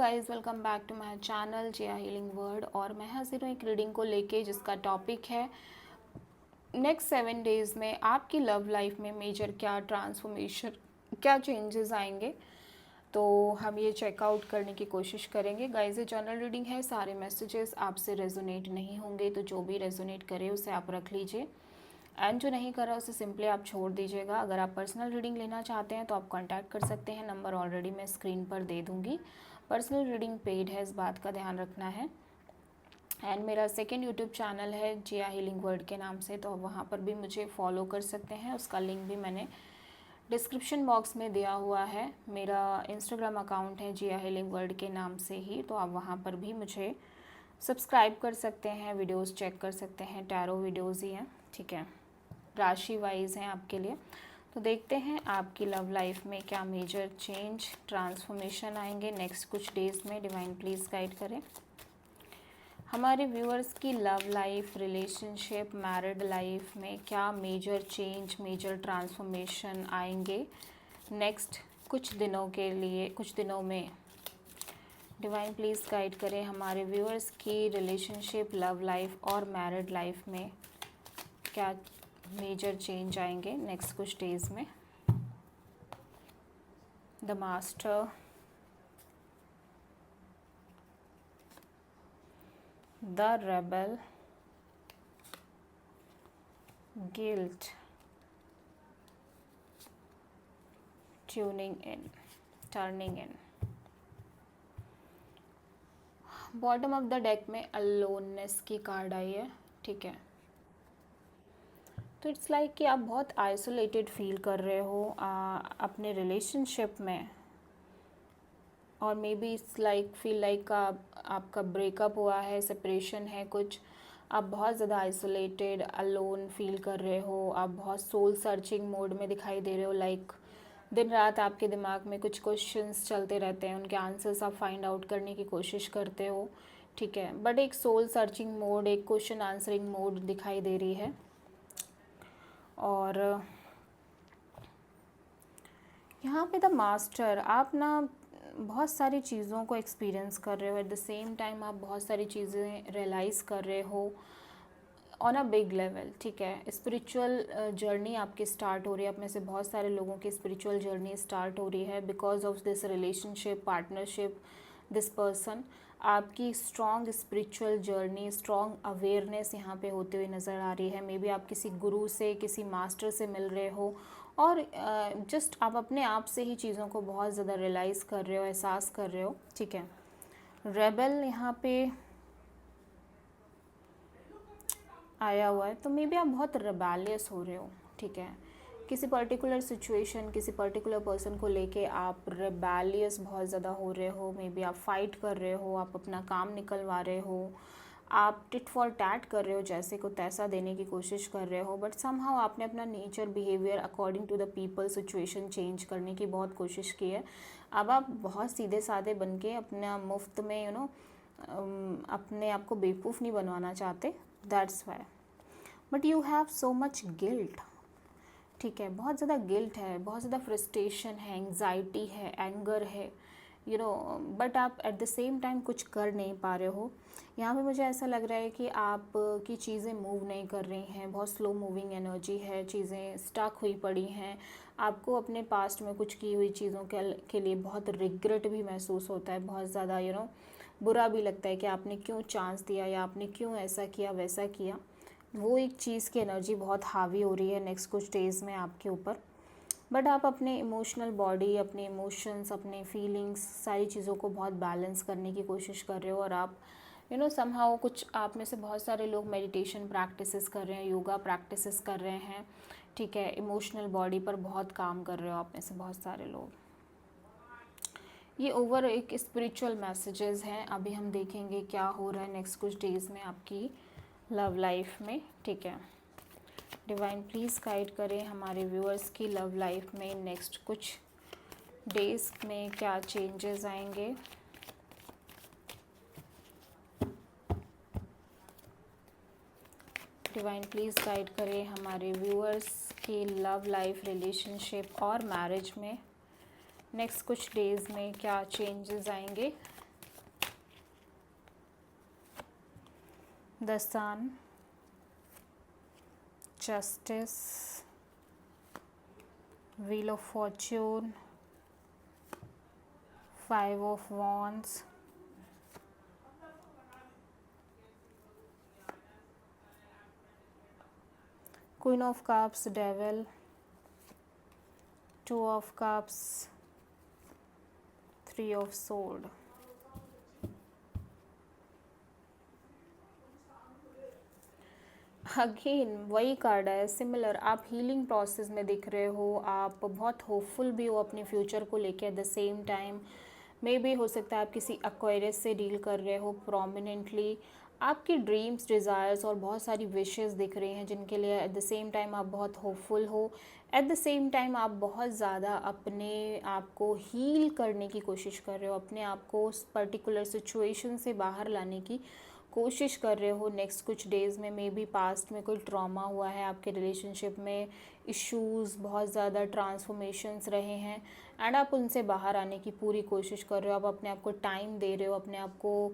Guys welcome back to my channel Jiya Healing Word. और मैं हाजिर हूँ एक रीडिंग को लेके जिसका टॉपिक है नेक्स्ट 7 डेज़ में आपकी लव लाइफ में मेजर क्या ट्रांसफॉर्मेशन, क्या चेंजेस आएंगे। तो हम ये चेकआउट करने की कोशिश करेंगे। गाइस ये जनरल रीडिंग है, सारे मैसेजेस आपसे रेजोनेट नहीं होंगे, तो जो भी रेजोनेट करे उसे आप रख लीजिए एंड जो नहीं कर रहा उसे सिंपली आप छोड़ दीजिएगा। अगर आप पर्सनल रीडिंग लेना चाहते हैं तो आप कांटेक्ट कर सकते हैं, नंबर ऑलरेडी मैं स्क्रीन पर दे दूँगी। पर्सनल रीडिंग पेड है, इस बात का ध्यान रखना है। एंड मेरा सेकंड यूट्यूब चैनल है जिया हीलिंग वर्ड के नाम से, तो वहाँ पर भी मुझे फॉलो कर सकते हैं। उसका लिंक भी मैंने डिस्क्रिप्शन बॉक्स में दिया हुआ है। मेरा इंस्टाग्राम अकाउंट है जिया हीलिंग वर्ड के नाम से ही, तो आप वहाँ पर भी मुझे सब्सक्राइब कर सकते हैं, वीडियोस चेक कर सकते हैं। टैरो वीडियोस ही हैं, ठीक है, राशि वाइज हैं आपके लिए। तो देखते हैं आपकी लव लाइफ में क्या मेजर चेंज ट्रांसफॉर्मेशन आएंगे नेक्स्ट कुछ डेज़ में। डिवाइन प्लीज़ गाइड करें हमारे व्यूअर्स की love life, relationship, married life में क्या मेजर चेंज, मेजर ट्रांसफॉर्मेशन आएंगे नेक्स्ट कुछ दिनों के लिए, कुछ दिनों में। डिवाइन प्लीज़ गाइड करें हमारे व्यूअर्स की रिलेशनशिप, लव लाइफ और मैरिड लाइफ में क्या मेजर चेंज आएंगे नेक्स्ट कुछ डेज़ में। The master, the rebel, guilt, tuning in, turning in. Bottom of the deck में अलोननेस की कार्ड आई है, ठीक है। तो इट्स लाइक कि आप बहुत आइसोलेटेड फील कर रहे हो अपने रिलेशनशिप में, और may be it's like feel like आपका ब्रेकअप हुआ है, सेपरेशन है कुछ। आप बहुत ज़्यादा आइसोलेटेड, अलोन फील कर रहे हो, आप बहुत सोल सर्चिंग मोड में दिखाई दे रहे हो। लाइक दिन रात आपके दिमाग में कुछ क्वेश्चंस चलते रहते हैं, उनके आंसर्स आप फाइंड आउट करने की कोशिश करते हो, ठीक है। बट एक सोल सर्चिंग मोड, एक क्वेश्चन आंसरिंग मोड दिखाई दे रही है। और यहाँ पे द मास्टर, आप ना बहुत सारी चीज़ों को एक्सपीरियंस कर रहे हो, एट द सेम टाइम आप बहुत सारी चीज़ें रियलाइज़ कर रहे हो ऑन अ बिग लेवल, ठीक है। स्पिरिचुअल जर्नी आपकी स्टार्ट हो रही है, आप में से बहुत सारे लोगों की स्पिरिचुअल जर्नी स्टार्ट हो रही है because of this relationship, partnership, this person. आपकी strong spiritual journey, strong awareness यहाँ पे होते हुए नज़र आ रही है। मे बी आप किसी गुरु से, किसी मास्टर से मिल रहे हो, और जस्ट आप अपने आप से ही चीज़ों को बहुत ज़्यादा रियलाइज़ कर रहे हो, एहसास कर रहे हो, ठीक है। रेबल यहाँ पे आया हुआ है, तो मे बी आप बहुत रिबेलियस हो रहे हो, ठीक है। किसी पर्टिकुलर सिचुएशन, किसी पर्टिकुलर पर्सन को लेके आप रिबेलियस बहुत ज़्यादा हो रहे हो। मे बी आप फाइट कर रहे हो, आप अपना काम निकलवा रहे हो, आप टिट फॉर टैट कर रहे हो, जैसे को तैसा देने की कोशिश कर रहे हो। बट समहाउ आपने अपना nature, behaviour according to the people, situation change करने की बहुत कोशिश की है। अब आप बहुत सीधे साधे बन के अपना मुफ्त में अपने आप को बेवकूफ़ नहीं बनवाना चाहते, that's why. But you have so much guilt, ठीक है। बहुत ज़्यादा गिल्ट है, बहुत ज़्यादा फ्रस्ट्रेशन है, एंग्जाइटी है, एंगर है, बट आप एट द सेम टाइम कुछ कर नहीं पा रहे हो। यहाँ पे मुझे ऐसा लग रहा है कि आप की चीज़ें मूव नहीं कर रही हैं, बहुत स्लो मूविंग एनर्जी है, चीज़ें स्टक हुई पड़ी हैं। आपको अपने पास्ट में कुछ की हुई चीज़ों के लिए बहुत रिग्रेट भी महसूस होता है, बहुत ज़्यादा बुरा भी लगता है कि आपने क्यों चांस दिया, या आपने क्यों ऐसा किया, वैसा किया। वो एक चीज़ की एनर्जी बहुत हावी हो रही है नेक्स्ट कुछ डेज़ में आपके ऊपर। बट आप अपने इमोशनल बॉडी, अपने इमोशंस, अपने फीलिंग्स, सारी चीज़ों को बहुत बैलेंस करने की कोशिश कर रहे हो। और आप समहाउ कुछ आप में से बहुत सारे लोग मेडिटेशन प्रैक्टिसेस कर रहे हैं, योगा प्रैक्टिसेस कर रहे हैं, ठीक है। इमोशनल बॉडी पर बहुत काम कर रहे हो आप में से बहुत सारे लोग। ये ओवर एक स्पिरिचुअल मैसेजेस हैं। अभी हम देखेंगे क्या हो रहा है नेक्स्ट कुछ डेज़ में आपकी लव लाइफ में, ठीक है। डिवाइन प्लीज़ गाइड करें हमारे व्यूअर्स की लव लाइफ में नेक्स्ट कुछ डेज़ में क्या चेंजेस आएंगे। डिवाइन प्लीज़ गाइड करें हमारे व्यूअर्स की लव लाइफ, रिलेशनशिप और मैरिज में नेक्स्ट कुछ डेज़ में क्या चेंजेस आएंगे। The sun, justice, wheel of fortune, 5 of wands, queen of cups, devil, 2 of cups, 3 of sword. Again वही कार्ड है, सिमिलर। आप हीलिंग प्रोसेस में दिख रहे हो, आप बहुत होपफुल भी हो अपने फ्यूचर को लेके। एट द सेम टाइम मे भी हो सकता है आप किसी एक्वायरस से डील कर रहे हो प्रोमिनेंटली। आपकी ड्रीम्स, डिज़ायर्स और बहुत सारी विशेस दिख रही हैं जिनके लिए एट द सेम टाइम आप बहुत होपफुल हो। एट द सेम टाइम आप बहुत ज़्यादा अपने आप को हील करने की कोशिश कर रहे हो, अपने आप को उस पर्टिकुलर सिचुएशन से बाहर लाने की कोशिश कर रहे हो। नेक्स्ट कुछ डेज़ में मे बी पास्ट में कोई ट्रॉमा हुआ है, आपके रिलेशनशिप में इश्यूज़, बहुत ज़्यादा ट्रांसफॉर्मेशंस रहे हैं एंड आप उनसे बाहर आने की पूरी कोशिश कर रहे हो। आप अपने आप को टाइम दे रहे हो, अपने आप को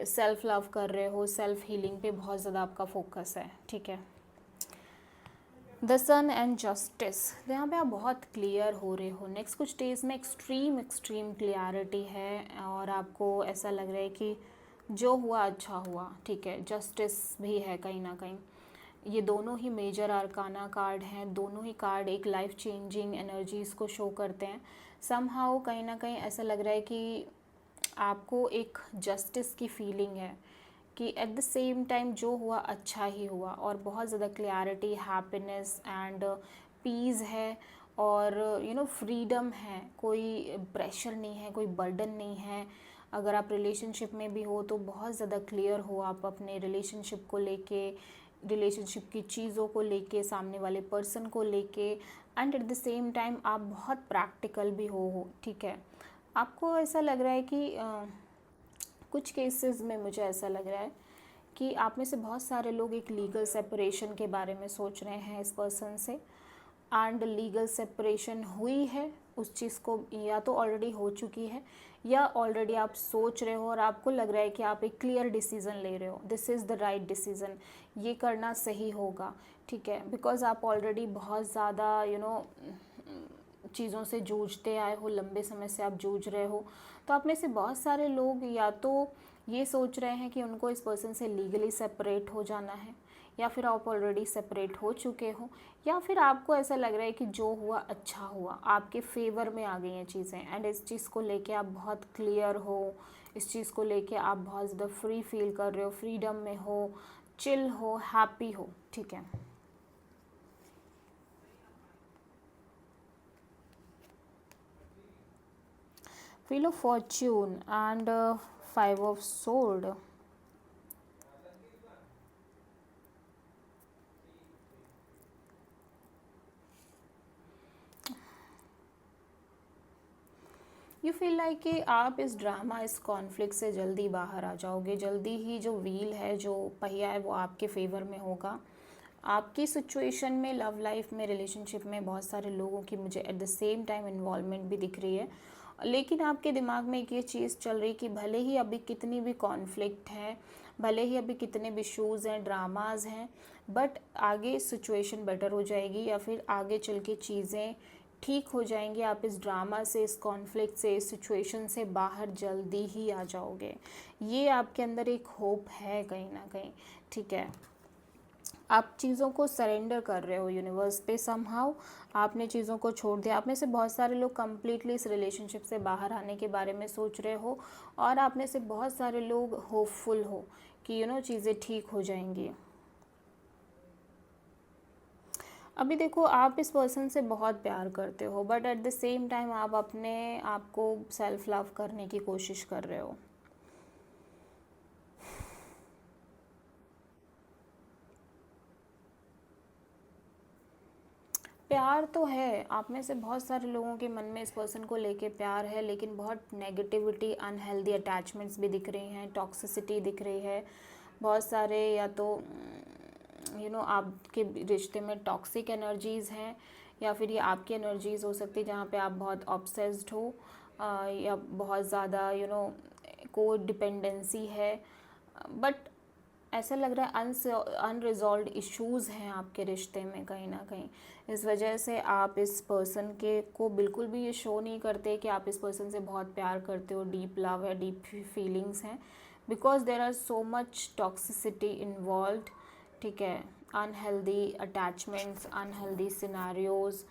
सेल्फ लव कर रहे हो, सेल्फ हीलिंग पे बहुत ज़्यादा आपका फोकस है, ठीक है। द सन एंड जस्टिस, यहाँ पे आप बहुत क्लियर हो रहे हो। नेक्स्ट कुछ डेज़ में एक्सट्रीम क्लियरिटी है और आपको ऐसा लग रहा है कि जो हुआ अच्छा हुआ, ठीक है। जस्टिस भी है कहीं ना कहीं। ये दोनों ही मेजर आर्काना कार्ड हैं, दोनों ही कार्ड एक लाइफ चेंजिंग एनर्जीज़ को शो करते हैं। समहाउ कहीं ना कहीं ऐसा लग रहा है कि आपको एक जस्टिस की फीलिंग है कि एट द सेम टाइम जो हुआ अच्छा ही हुआ, और बहुत ज़्यादा क्लैरिटी, हैप्पीनेस एंड पीस है और फ्रीडम है। कोई प्रेशर नहीं है, कोई बर्डन नहीं है। अगर आप रिलेशनशिप में भी हो तो बहुत ज़्यादा क्लियर हो आप अपने रिलेशनशिप को लेके, रिलेशनशिप की चीज़ों को लेके, सामने वाले पर्सन को लेके and at the same time आप बहुत प्रैक्टिकल भी हो, ठीक है। आपको ऐसा लग रहा है कि कुछ केसेस में मुझे ऐसा लग रहा है कि आप में से बहुत सारे लोग एक लीगल सेपरेशन के बारे में सोच रहे हैं इस पर्सन से एंड लीगल सेपरेशन हुई है उस चीज़ को, या तो ऑलरेडी हो चुकी है या ऑलरेडी आप सोच रहे हो और आपको लग रहा है कि आप एक क्लियर डिसीज़न ले रहे हो, this is the right decision, ये करना सही होगा, ठीक है। बिकॉज आप ऑलरेडी बहुत ज़्यादा चीज़ों से जूझते आए हो, लंबे समय से आप जूझ रहे हो। तो आप में से बहुत सारे लोग या तो ये सोच रहे हैं कि उनको इस पर्सन से लीगली सेपरेट हो जाना है, या फिर आप ऑलरेडी सेपरेट हो चुके हो, या फिर आपको ऐसा लग रहा है कि जो हुआ अच्छा हुआ, आपके फेवर में आ गई हैं चीज़ें एंड इस चीज़ को लेके आप बहुत क्लियर हो, इस चीज़ को लेके आप बहुत ज़्यादा फ्री फील कर रहे हो, फ्रीडम में हो, चिल हो, हैप्पी हो, ठीक है। Wheel of Fortune and 5 of Sword. You feel like कि आप इस ड्रामा, इस कॉन्फ्लिक्ट से जल्दी बाहर आ जाओगे, जल्दी ही जो व्हील है, जो पहिया है वो आपके फेवर में होगा। आपकी सिचुएशन में, लव लाइफ में, रिलेशनशिप में बहुत सारे लोगों की मुझे at the same time involvement भी दिख रही है, लेकिन आपके दिमाग में एक ये चीज़ चल रही कि भले ही अभी कितनी भी कॉन्फ्लिक्ट है, भले ही अभी कितने भी इशूज़ हैं, ड्रामाज हैं, बट आगे सिचुएशन बेटर हो जाएगी या फिर आगे चल के चीज़ें ठीक हो जाएंगी। आप इस ड्रामा से, इस कॉन्फ्लिक्ट से, इस सिचुएशन से बाहर जल्दी ही आ जाओगे। ये आपके अंदर एक होप है कहीं ना कहीं, ठीक है। आप चीज़ों को सरेंडर कर रहे हो यूनिवर्स पे, समहाउ आपने चीज़ों को छोड़ दिया। आप में से बहुत सारे लोग कम्प्लीटली इस रिलेशनशिप से बाहर आने के बारे में सोच रहे हो और आप में से बहुत सारे लोग होपफुल हो कि चीज़ें ठीक हो जाएंगी। अभी देखो, आप इस पर्सन से बहुत प्यार करते हो but at the same time आप अपने आप को सेल्फ लव करने की कोशिश कर रहे हो। प्यार तो है, आप में से बहुत सारे लोगों के मन में इस पर्सन को लेके प्यार है, लेकिन बहुत नेगेटिविटी, अनहेल्दी अटैचमेंट्स भी दिख रही हैं, टॉक्सिसिटी दिख रही है। बहुत सारे या तो आपके रिश्ते में टॉक्सिक एनर्जीज़ हैं, या फिर ये आपकी एनर्जीज़ हो सकती है जहाँ पे आप बहुत ऑब्सेस्ड हो, या बहुत ज़्यादा को डिपेंडेंसी है। बट ऐसा लग रहा है अनरिजॉल्व इश्यूज़ हैं आपके रिश्ते में कहीं ना कहीं। इस वजह से आप इस पर्सन के को बिल्कुल भी ये शो नहीं करते कि आप इस पर्सन से बहुत प्यार करते हो, डीप लव है, डीप फीलिंग्स हैं, because there are so much toxicity involve. ठीक है, unhealthy attachments, unhealthy scenarios,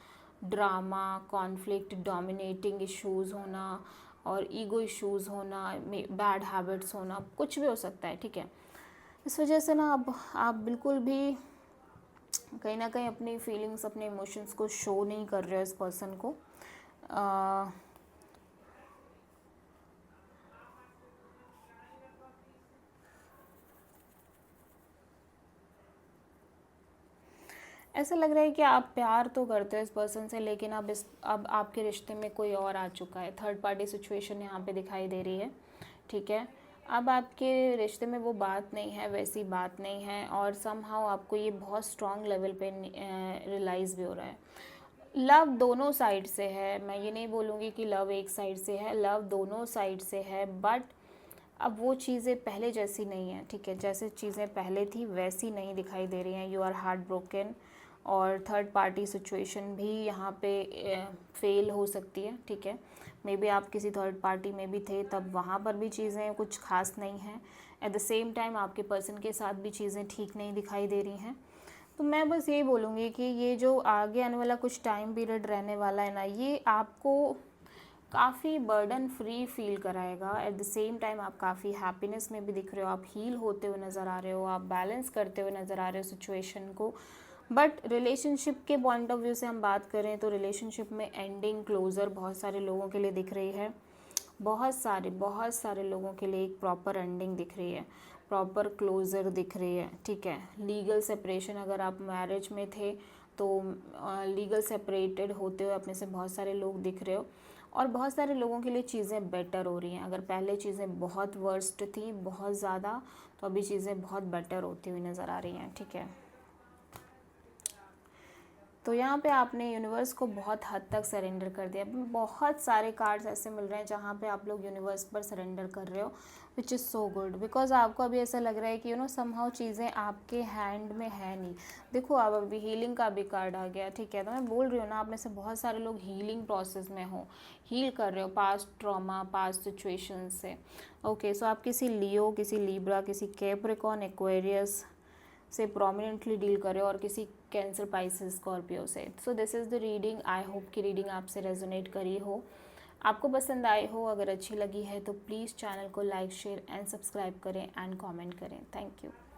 drama, conflict, dominating issues होना और ईगो इश्यूज़ होना, बैड हैबिट्स होना, कुछ भी हो सकता है। ठीक है, इस वजह से ना अब आप बिल्कुल भी कहीं ना कहीं अपनी फीलिंग्स, अपने इमोशंस को शो नहीं कर रहे हो इस पर्सन को। ऐसा लग रहा है कि आप प्यार तो करते हो इस पर्सन से, लेकिन अब आपके रिश्ते में कोई और आ चुका है। थर्ड पार्टी सिचुएशन यहाँ पे दिखाई दे रही है। ठीक है, अब आपके रिश्ते में वो बात नहीं है, वैसी बात नहीं है, और समहाउ आपको ये बहुत स्ट्रॉन्ग लेवल पे रियलाइज़ भी हो रहा है। लव दोनों साइड से है, मैं ये नहीं बोलूँगी कि लव एक साइड से है, लव दोनों साइड से है, बट अब वो चीज़ें पहले जैसी नहीं है। ठीक है, जैसे चीज़ें पहले थी वैसी नहीं दिखाई दे रही हैं। यू आर हार्ट ब्रोकन, और थर्ड पार्टी सिचुएशन भी यहाँ पे फेल हो सकती है। ठीक है, मे बी आप किसी थर्ड पार्टी में भी थे, तब वहाँ पर भी चीज़ें कुछ खास नहीं हैं। एट द सेम टाइम आपके पर्सन के साथ भी चीज़ें ठीक नहीं दिखाई दे रही हैं। तो मैं बस यही बोलूँगी कि ये जो आगे आने वाला कुछ टाइम पीरियड रहने वाला है ना, ये आपको काफ़ी बर्डन फ्री फील कराएगा। एट द सेम टाइम आप काफ़ी हैप्पीनेस में भी दिख रहे हो, आप हील होते हुए नज़र आ रहे हो, आप बैलेंस करते हुए नज़र आ रहे हो सिचुएशन को। बट रिलेशनशिप के पॉइंट ऑफ व्यू से हम बात करें तो रिलेशनशिप में एंडिंग, क्लोज़र बहुत सारे लोगों के लिए दिख रही है। बहुत सारे लोगों के लिए एक प्रॉपर एंडिंग दिख रही है, प्रॉपर क्लोज़र दिख रही है। ठीक है, लीगल सेपरेशन, अगर आप मैरिज में थे तो लीगल सेपरेटेड होते हुए अपने से बहुत सारे लोग दिख रहे हो, और बहुत सारे लोगों के लिए चीज़ें बेटर हो रही हैं। अगर पहले चीज़ें बहुत वर्स्ट थी, बहुत ज़्यादा, तो अभी चीज़ें बहुत बेटर होती हुई नज़र आ रही हैं। ठीक है, तो यहाँ पे आपने यूनिवर्स को बहुत हद तक सरेंडर कर दिया। बहुत सारे कार्ड्स ऐसे मिल रहे हैं जहाँ पे आप लोग यूनिवर्स पर सरेंडर कर रहे हो, which is so good, because आपको अभी ऐसा लग रहा है कि समहाउ चीज़ें आपके हैंड में है नहीं। देखो, आप अभी हीलिंग का भी कार्ड आ गया। ठीक है, तो मैं बोल रही हूँ ना, आप में से बहुत सारे लोग हीलिंग प्रोसेस में हो, हील कर रहे हो पास्ट ट्रॉमा, पास्ट सिचुएशन से। ओके, सो आप किसी लियो, किसी लीब्रा, किसी कैप्रिकॉर्न, एक्वेरियस से प्रोमिनेंटली डील करे, और किसी कैंसर, पाइसेस, स्कॉर्पियो से। So this is the reading. I hope कि रीडिंग आपसे रेजोनेट करी हो, आपको पसंद आई हो। अगर अच्छी लगी है तो प्लीज़ चैनल को लाइक, शेयर एंड सब्सक्राइब करें एंड कमेंट करें। Thank you.